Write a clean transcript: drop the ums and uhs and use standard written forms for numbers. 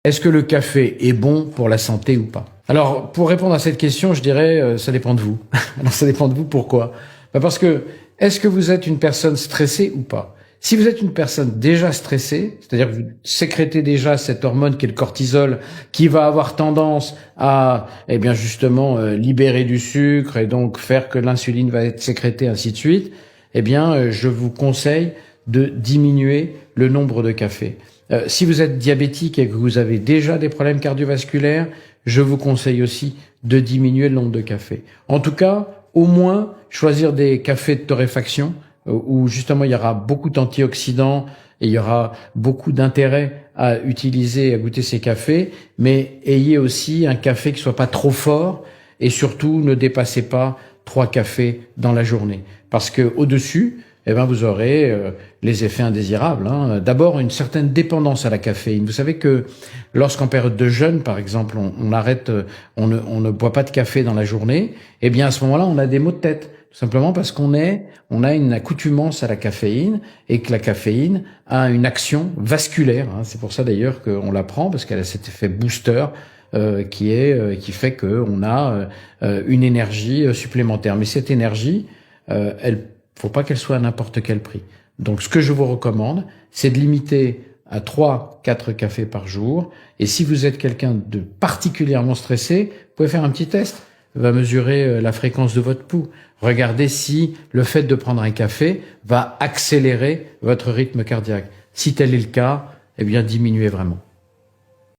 Est-ce que le café est bon pour la santé ou pas? Alors, pour répondre à cette question, je dirais, ça dépend de vous. Alors, ça dépend de vous, pourquoi? Parce que, est-ce que vous êtes une personne stressée ou pas? Si vous êtes une personne déjà stressée, c'est-à-dire que vous sécrétez déjà cette hormone qui est le cortisol, qui va avoir tendance à, eh bien, justement, libérer du sucre et donc faire que l'insuline va être sécrétée, ainsi de suite, eh bien, je vous conseille de diminuer le nombre de cafés. Si vous êtes diabétique et que vous avez déjà des problèmes cardiovasculaires, je vous conseille aussi de diminuer le nombre de cafés. En tout cas, au moins, choisir des cafés de torréfaction où justement il y aura beaucoup d'antioxydants et il y aura beaucoup d'intérêt à utiliser, à goûter ces cafés, mais ayez aussi un café qui soit pas trop fort et surtout ne dépassez pas 3 cafés dans la journée. Parce que au-dessus, eh ben vous aurez les effets indésirables. D'abord, une certaine dépendance à la caféine. Vous savez que lorsqu'en période de jeûne, par exemple, on arrête, on ne boit pas de café dans la journée, eh bien à ce moment-là, on a des maux de tête. Tout simplement parce qu'on a une accoutumance à la caféine et que la caféine a une action vasculaire. C'est pour ça d'ailleurs qu'on la prend parce qu'elle a cet effet booster qui fait qu'on a une énergie supplémentaire. Mais cette énergie, faut pas qu'elle soit à n'importe quel prix. Donc, ce que je vous recommande, c'est de limiter à 3-4 cafés par jour. Et si vous êtes quelqu'un de particulièrement stressé, vous pouvez faire un petit test. Va mesurer la fréquence de votre pouls. Regardez si le fait de prendre un café va accélérer votre rythme cardiaque. Si tel est le cas, eh bien, diminuez vraiment.